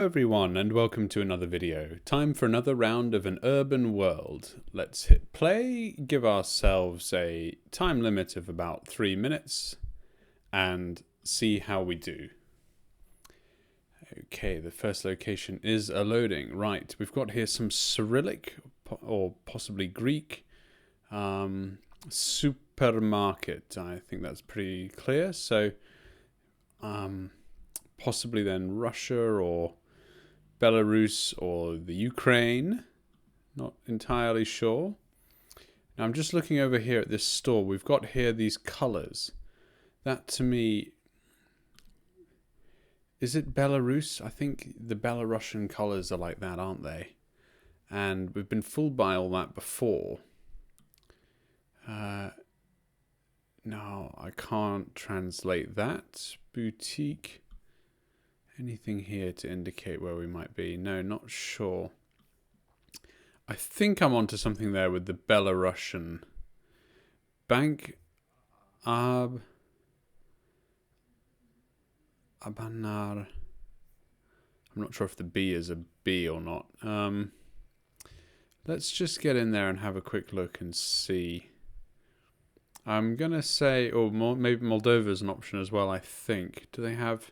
Hello everyone and welcome to another video. Time for another round of an urban world. Let's hit play, give ourselves a time limit of about 3 minutes and see how we do. Okay, the first location is a loading. Right, we've got here some Cyrillic or possibly Greek supermarket. I think that's pretty clear. So possibly then Russia or Belarus or the Ukraine, not entirely sure. Now I'm just looking over here at this store. We've got here these colors. That to me, is it Belarus? I think the Belarusian colors are like that, aren't they? And we've been fooled by all that before. No, I can't translate that. Boutique. Anything here to indicate where we might be? No, not sure. I think I'm onto something there with the Belarusian Bank Abanar. I'm not sure if the B is a B or not. Let's just get in there and have a quick look and see. I'm going to say, or maybe Moldova's an option as well, I think. Do they have...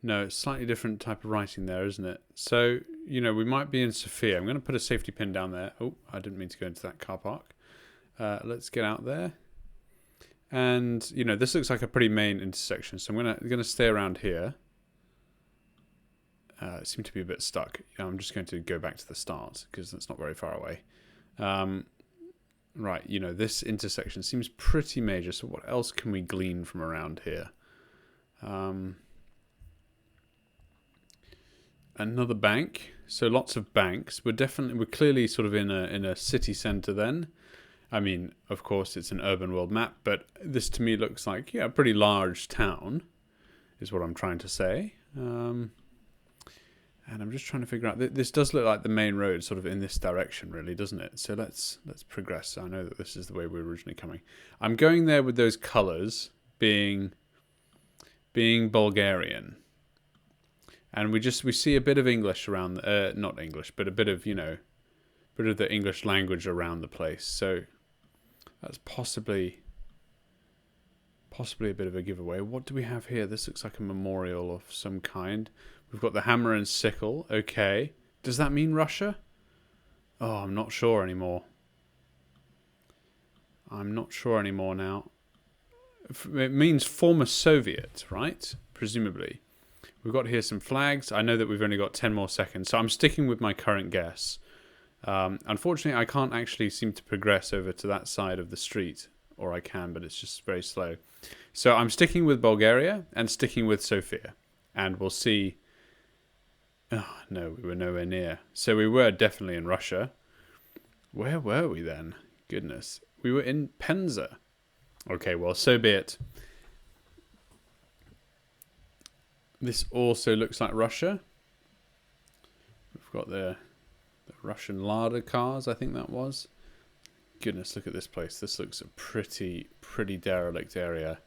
No, it's slightly different type of writing there, isn't it? So, you know, we might be in Sofia. I'm going to put a safety pin down there. Oh, I didn't mean to go into that car park. Let's get out there. And, you know, this looks like a pretty main intersection. So I'm going to stay around here. It seemed to be a bit stuck. I'm just going to go back to the start because that's not very far away. Right, you know, this intersection seems pretty major. So what else can we glean from around here? Another bank, so lots of banks. We're clearly sort of in a city center then. I mean, of course, it's an urban world map, but this to me looks like a pretty large town, is what I'm trying to say. And I'm just trying to figure out. This does look like the main road, sort of in this direction, really, doesn't it? So let's progress. I know that this is the way we were originally coming. I'm going there with those colors being Bulgarian. And we see a bit of English around, not English, but a bit of, you know, bit of the English language around the place. So that's possibly a bit of a giveaway. What do we have here? This looks like a memorial of some kind. We've got the hammer and sickle. Okay. Does that mean Russia? Oh, I'm not sure anymore. I'm not sure anymore now. It means former Soviet, right? Presumably. We've got here some flags. I know that we've only got 10 more seconds, so I'm sticking with my current guess. Unfortunately, I can't actually seem to progress over to that side of the street, or I can, but it's just very slow. So I'm sticking with Bulgaria and sticking with Sofia, and we'll see. Oh, no, we were nowhere near. So we were definitely in Russia. Where were we then? Goodness. We were in Penza. Okay, well, so be it. This also looks like Russia. We've got the Russian Lada cars, I think that was. Goodness, look at this place. This looks a pretty derelict area.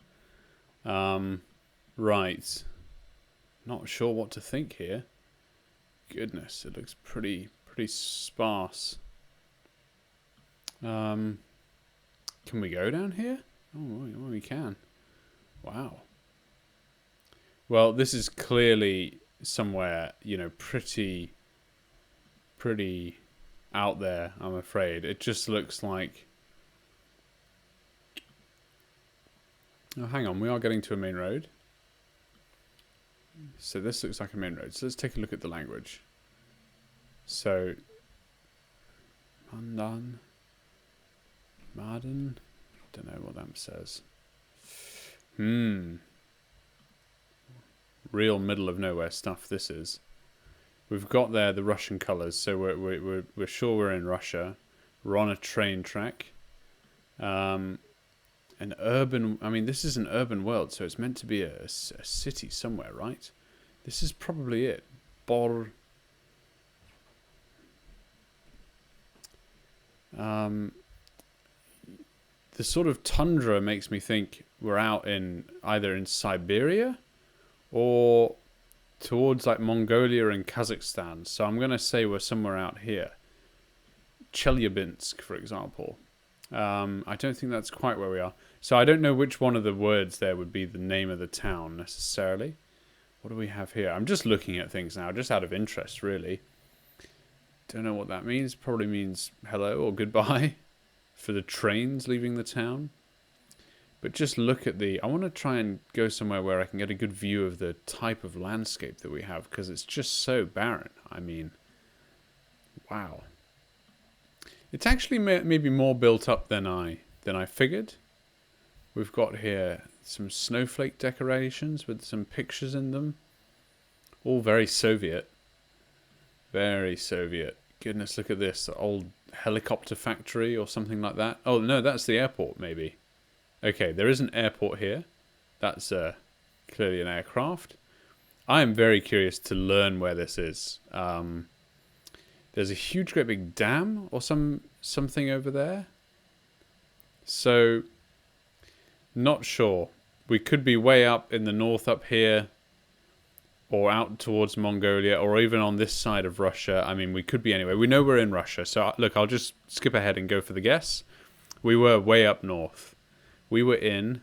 Right. Not sure what to think here. Goodness, it looks pretty sparse. Can we go down here? Oh, we can. Wow. Well, this is clearly somewhere, you know, pretty out there, I'm afraid. It just looks like... Oh, hang on, we are getting to a main road. So this looks like a main road. So let's take a look at the language. So, Marden, I don't know what that says. Real middle of nowhere stuff this is. We've got there the Russian colours, so we're sure we're in Russia. We're on a train track. An urban... I mean, this is an urban world, so it's meant to be a city somewhere, right? This is probably it. The sort of tundra makes me think we're out in either in Siberia or towards like Mongolia and Kazakhstan. So I'm going to say we're somewhere out here. Chelyabinsk, for example. I don't think that's quite where we are. So I don't know which one of the words there would be the name of the town necessarily. What do we have here? I'm just looking at things now, just out of interest, really. Don't know what that means. Probably means hello or goodbye for the trains leaving the town. But just look at I want to try and go somewhere where I can get a good view of the type of landscape that we have, because it's just so barren. I mean, wow. It's actually maybe more built up than I figured. We've got here some snowflake decorations with some pictures in them. All very Soviet. Very Soviet. Goodness, look at this. The old helicopter factory or something like that. Oh, no, that's the airport, maybe. Okay, there is an airport here. That's clearly an aircraft. I am very curious to learn where this is. There's a huge, great big dam or something over there. So, not sure. We could be way up in the north up here, or out towards Mongolia, or even on this side of Russia. I mean, we could be anywhere. We know we're in Russia. So, look, I'll just skip ahead and go for the guess. We were way up north. We were in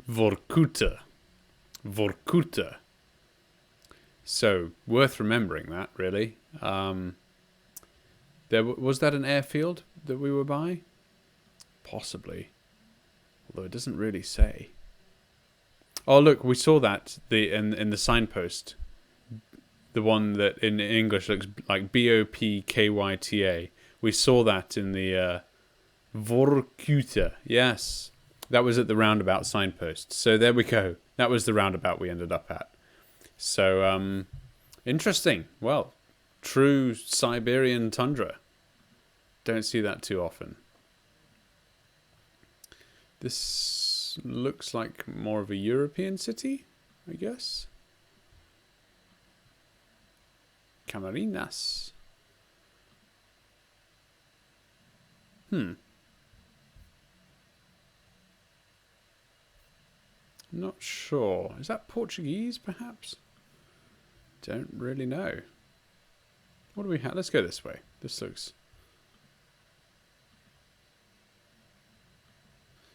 Vorkuta. Vorkuta. So, worth remembering that, really. Was that an airfield that we were by? Possibly. Although it doesn't really say. Oh, look, we saw that in the signpost. The one that in English looks like Bopkyta. We saw that in the Vorkuta. Yes. That was at the roundabout signpost. So there we go. That was the roundabout we ended up at. So, interesting. Well, true Siberian tundra. Don't see that too often. This looks like more of a European city, I guess. Camarinas. Not sure. Is that Portuguese, perhaps? Don't really know. What do we have? Let's go this way. This looks...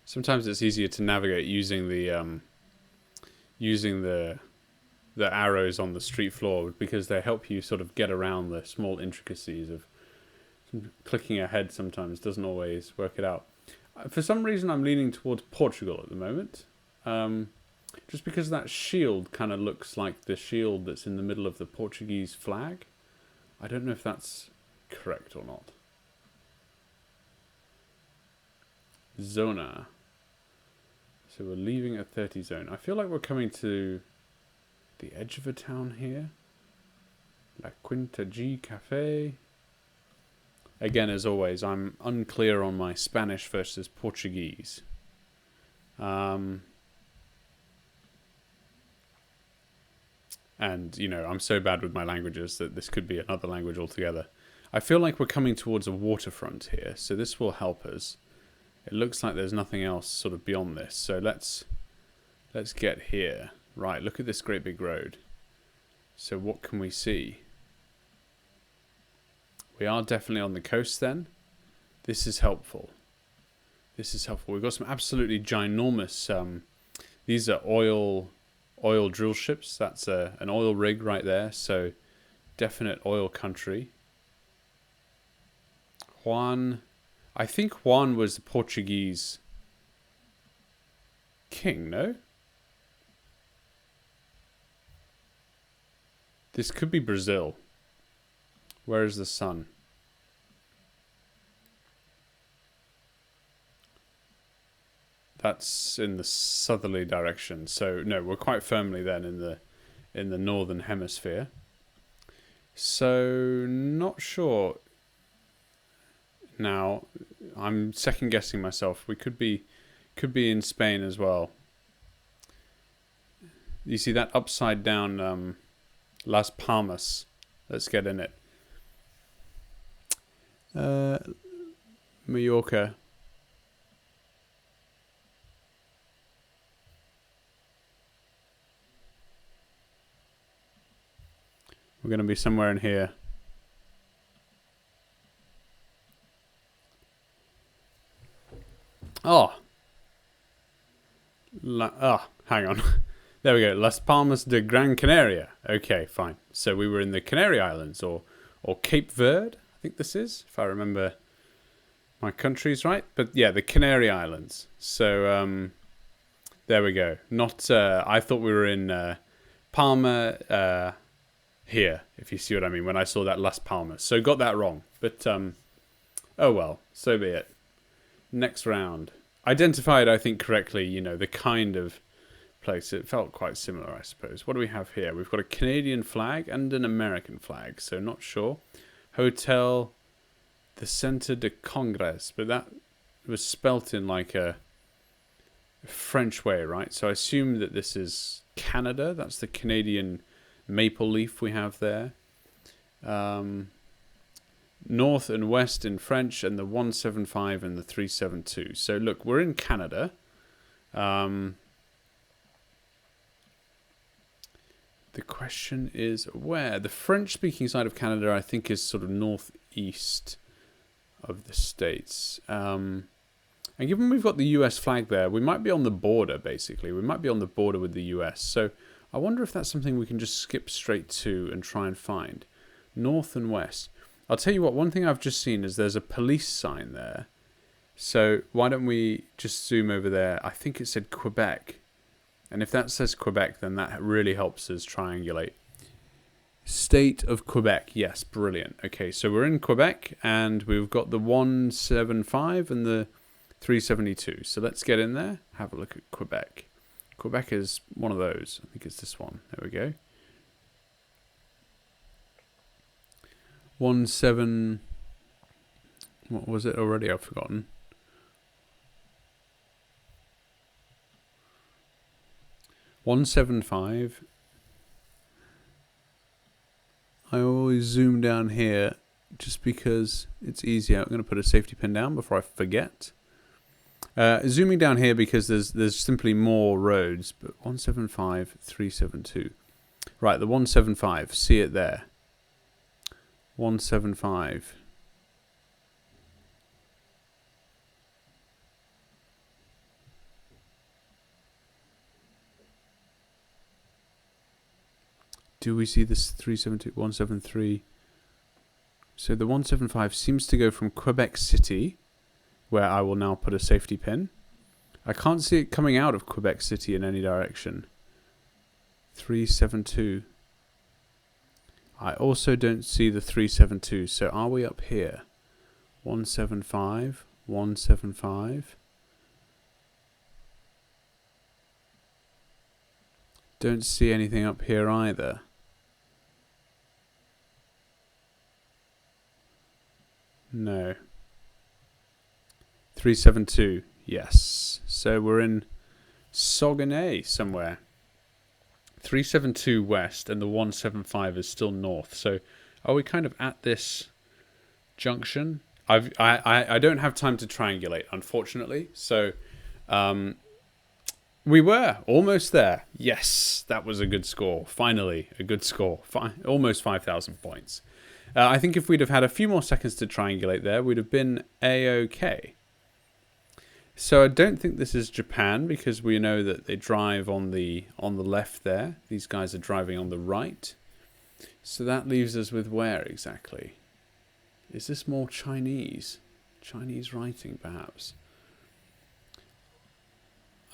Sometimes it's easier to navigate using the arrows on the street floor, because they help you sort of get around the small intricacies of clicking ahead. Sometimes doesn't always work it out. For some reason, I'm leaning towards Portugal at the moment. Just because that shield kind of looks like the shield that's in the middle of the Portuguese flag. I don't know if that's correct or not. Zona. So we're leaving a 30 zone. I feel like we're coming to the edge of a town here. La Quinta G Cafe. Again, as always, I'm unclear on my Spanish versus Portuguese. And, you know, I'm so bad with my languages that this could be another language altogether. I feel like we're coming towards a waterfront here, so this will help us. It looks like there's nothing else sort of beyond this, so let's get here. Right, look at this great big road. So what can we see? We are definitely on the coast then. This is helpful. This is helpful. We've got some absolutely ginormous... these are oil drill ships. That's an oil rig right there, so definite oil country. Juan... I think Juan was the Portuguese king, no? This could be Brazil. Where is the sun? That's in the southerly direction. So no, we're quite firmly then in the northern hemisphere. So not sure. Now, I'm second guessing myself. We could be in Spain as well. You see that upside down Las Palmas. Let's get in it. Mallorca. We're going to be somewhere in here. Oh. Hang on. There we go. Las Palmas de Gran Canaria. Okay, fine. So we were in the Canary Islands, or Cape Verde, I think this is, if I remember my countries right. But yeah, the Canary Islands. So there we go. Not. I thought we were in Palma here, if you see what I mean, when I saw that Las Palmas. So got that wrong. But oh well, so be it. Next round. Identified, I think, correctly, you know, the kind of place. It felt quite similar, I suppose. What do we have here? We've got a Canadian flag and an American flag, so not sure. Hotel, the Centre de Congrès, but that was spelt in like a French way, right? So I assume that this is Canada. That's the Canadian maple leaf we have there. North and west in French, and the 175 and the 372. So look, we're in Canada. The question is where? The French-speaking side of Canada, I think, is sort of northeast of the States. And given we've got the US flag there, we might be on the border, basically. We might be on the border with the US. So I wonder if that's something we can just skip straight to and try and find. North and west. I'll tell you what, one thing I've just seen is there's a police sign there. So why don't we just zoom over there? I think it said Quebec. And if that says Quebec, then that really helps us triangulate. State of Quebec. Yes, brilliant. Okay, so we're in Quebec, and we've got the 175 and the 372. So let's get in there, have a look at Quebec. Quebec is one of those. I think it's this one. There we go. 17... What was it already? I've forgotten. .175. I always zoom down here just because it's easier. I'm going to put a safety pin down before I forget. Zooming down here because there's simply more roads. But 175, 372. Right, the 175. See it there. 175. Do we see this 372, 173? So the 175 seems to go from Quebec City, where I will now put a safety pin. I can't see it coming out of Quebec City in any direction. 372. I also don't see the 372. So are we up here? 175, 175. Don't see anything up here either. No. 372. Yes. So we're in Saguenay somewhere. 372 west and the 175 is still north. So are we kind of at this junction? I don't have time to triangulate, unfortunately. So we were almost there. Yes, that was a good score. Finally, a good score. Almost 5,000 points. I think if we'd have had a few more seconds to triangulate there, we'd have been A-OK. So I don't think this is Japan because we know that they drive on the left there. These guys are driving on the right. So that leaves us with where exactly? Is this more Chinese? Chinese writing, perhaps?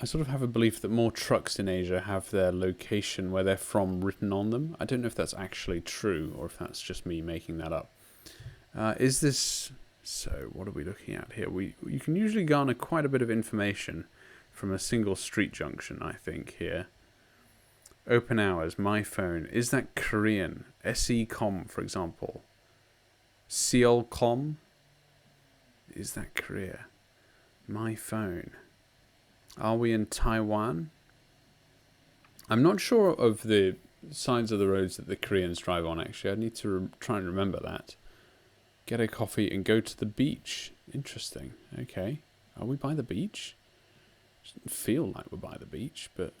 I sort of have a belief that more trucks in Asia have their location where they're from written on them. I don't know if that's actually true or if that's just me making that up. Is this... So what are we looking at here? You can usually garner quite a bit of information from a single street junction, I think, here. Open hours, my phone. Is that Korean? SE-com, for example. Seoul-com? Is that Korea? My phone. Are we in Taiwan? I'm not sure of the sides of the roads that the Koreans drive on, actually. I need to try and remember that. Get a coffee and go to the beach. Interesting. Okay. Are we by the beach? Doesn't feel like we're by the beach, but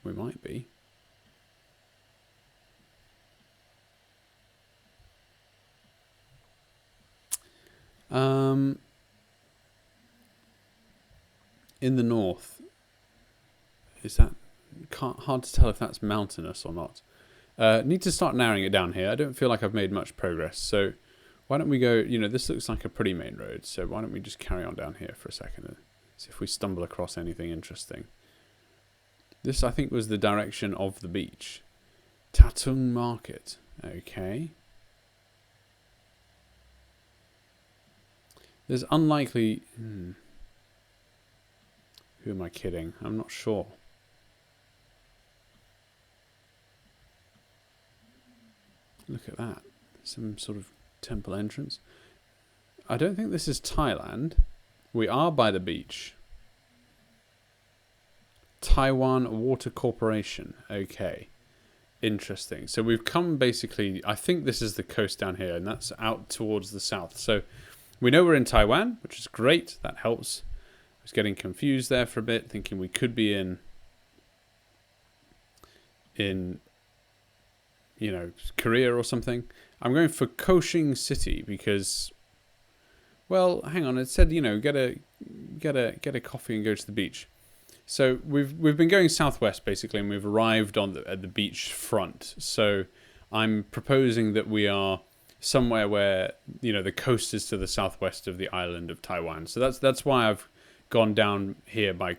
we might be. In the north, is that hard to tell if that's mountainous or not. Need to start narrowing it down here. I don't feel like I've made much progress. So why don't we go, this looks like a pretty main road. So why don't we just carry on down here for a second and see if we stumble across anything interesting. This, I think, was the direction of the beach. Tatung Market. Okay. There's unlikely... Who am I kidding? I'm not sure. Look at that. Some sort of temple entrance. I don't think this is Thailand. We are by the beach. Taiwan Water Corporation. Okay. Interesting. So we've come basically... I think this is the coast down here, and that's out towards the south. So we know we're in Taiwan, which is great. That helps. I was getting confused there for a bit, thinking we could be in Korea or something. I'm going for Koshing City because, well, hang on. It said, get a coffee and go to the beach. So we've been going southwest basically, and we've arrived at the beach front. So I'm proposing that we are somewhere where the coast is to the southwest of the island of Taiwan. So that's why I've gone down here by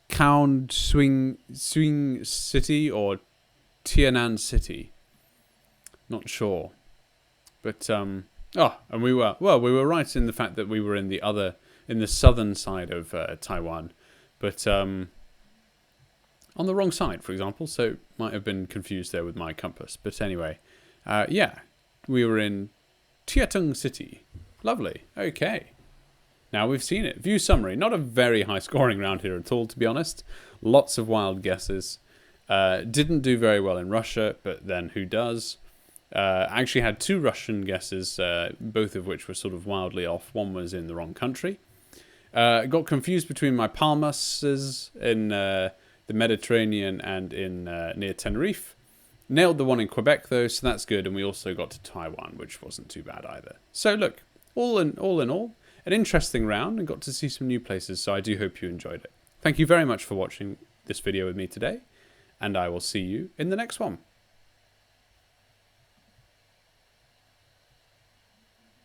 Kaohsiung Swing City or Tainan City. Not sure, but and we were right in the fact that we were in the southern side of Taiwan, but on the wrong side, for example. So might have been confused there with my compass. But anyway, we were in Tatung City. Lovely. Okay. Now we've seen it. View summary. Not a very high scoring round here at all, to be honest. Lots of wild guesses. Didn't do very well in Russia, but then who does? Actually had 2 Russian guesses, both of which were sort of wildly off. One was in the wrong country. Got confused between my Palmases in the Mediterranean and in near Tenerife. Nailed the one in Quebec though, so that's good. And we also got to Taiwan, which wasn't too bad either. So look, all in all, an interesting round, and got to see some new places. So I do hope you enjoyed it. Thank you very much for watching this video with me today, and I will see you in the next one.